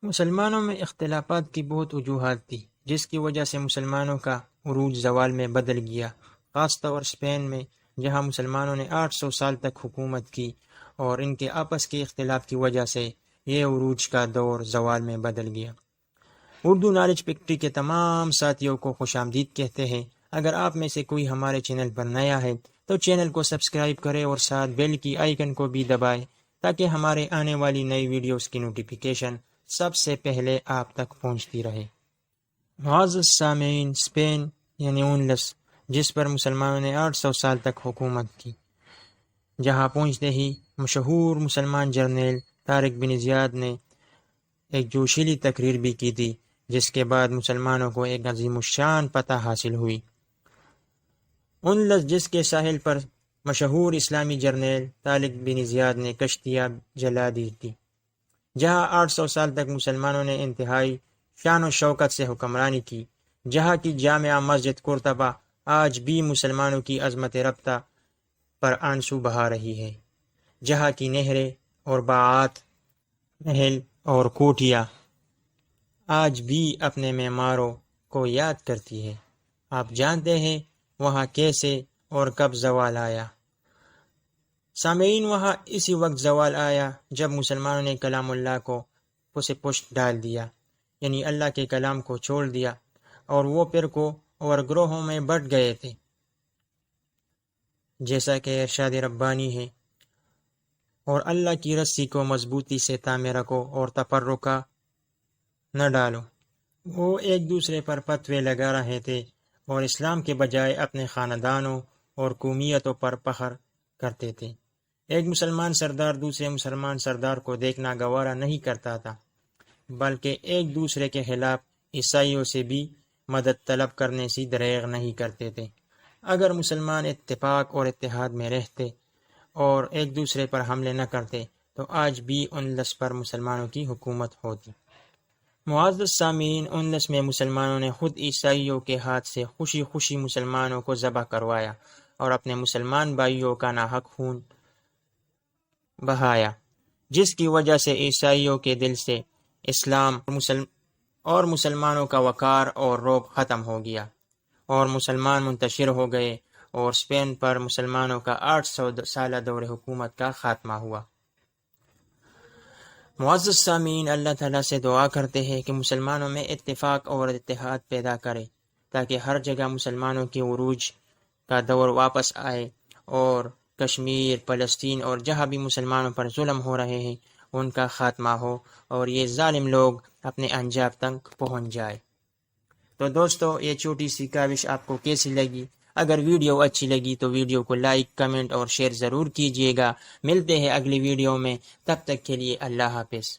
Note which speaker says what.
Speaker 1: مسلمانوں میں اختلافات کی بہت وجوہات تھی، جس کی وجہ سے مسلمانوں کا عروج زوال میں بدل گیا، خاص طور اسپین میں، جہاں مسلمانوں نے 800 سال تک حکومت کی، اور ان کے آپس کے اختلاف کی وجہ سے یہ عروج کا دور زوال میں بدل گیا۔ اردو نالج فیکٹری کے تمام ساتھیوں کو خوش آمدید کہتے ہیں۔ اگر آپ میں سے کوئی ہمارے چینل پر نیا ہے تو چینل کو سبسکرائب کرے اور ساتھ بیل کی آئیکن کو بھی دبائے تاکہ ہمارے آنے والی نئی ویڈیوز کی نوٹیفیکیشن سب سے پہلے آپ تک پہنچتی رہے۔ معزز سامعین، اسپین یعنی اونلس، جس پر مسلمانوں نے 800 سال تک حکومت کی، جہاں پہنچتے ہی مشہور مسلمان جرنیل طارق بن زیاد نے ایک جوشیلی تقریر بھی کی تھی، جس کے بعد مسلمانوں کو ایک عظیم الشان فتح حاصل ہوئی۔ اونلس، جس کے ساحل پر مشہور اسلامی جرنیل طارق بن زیاد نے کشتیاں جلا دی تھی، جہاں 800 سال تک مسلمانوں نے انتہائی شان و شوکت سے حکمرانی کی، جہاں کی جامع مسجد قرطبہ آج بھی مسلمانوں کی عظمت رفتہ پر آنسو بہا رہی ہے، جہاں کی نہریں اور باغات، محل اور کوٹھیاں آج بھی اپنے معماروں کو یاد کرتی ہے۔ آپ جانتے ہیں وہاں کیسے اور کب زوال آیا؟ سامعین، وہاں اسی وقت زوال آیا جب مسلمانوں نے کلام اللہ کو پس پشت ڈال دیا، یعنی اللہ کے کلام کو چھوڑ دیا، اور وہ فرقوں اور گروہوں میں بٹ گئے تھے، جیسا کہ ارشاد ربانی ہے، اور اللہ کی رسی کو مضبوطی سے تامے رکھو اور تفرقہ نہ ڈالو۔ وہ ایک دوسرے پر فتوے لگا رہے تھے اور اسلام کے بجائے اپنے خاندانوں اور قومیتوں پر فخر کرتے تھے۔ ایک مسلمان سردار دوسرے مسلمان سردار کو دیکھنا گوارا نہیں کرتا تھا، بلکہ ایک دوسرے کے خلاف عیسائیوں سے بھی مدد طلب کرنے سے دریغ نہیں کرتے تھے۔ اگر مسلمان اتفاق اور اتحاد میں رہتے اور ایک دوسرے پر حملے نہ کرتے تو آج بھی اونلس پر مسلمانوں کی حکومت ہوتی۔ معزز سامعین، اونلس میں مسلمانوں نے خود عیسائیوں کے ہاتھ سے خوشی خوشی مسلمانوں کو ذبح کروایا اور اپنے مسلمان بھائیوں کا ناحق خون بہایا، جس کی وجہ سے عیسائیوں کے دل سے اسلام اور مسلمانوں کا وقار اور رعب ختم ہو گیا، اور مسلمان منتشر ہو گئے، اور اسپین پر مسلمانوں کا 800 سالہ دور حکومت کا خاتمہ ہوا۔ معزز سامعین، اللہ تعالیٰ سے دعا کرتے ہیں کہ مسلمانوں میں اتفاق اور اتحاد پیدا کرے تاکہ ہر جگہ مسلمانوں کے عروج کا دور واپس آئے، اور کشمیر، فلسطین اور جہاں بھی مسلمانوں پر ظلم ہو رہے ہیں ان کا خاتمہ ہو، اور یہ ظالم لوگ اپنے انجام تک پہنچ جائے۔ تو دوستو، یہ چھوٹی سی کاوش آپ کو کیسی لگی؟ اگر ویڈیو اچھی لگی تو ویڈیو کو لائک، کمنٹ اور شیئر ضرور کیجیے گا۔ ملتے ہیں اگلی ویڈیو میں، تب تک کے لیے اللہ حافظ۔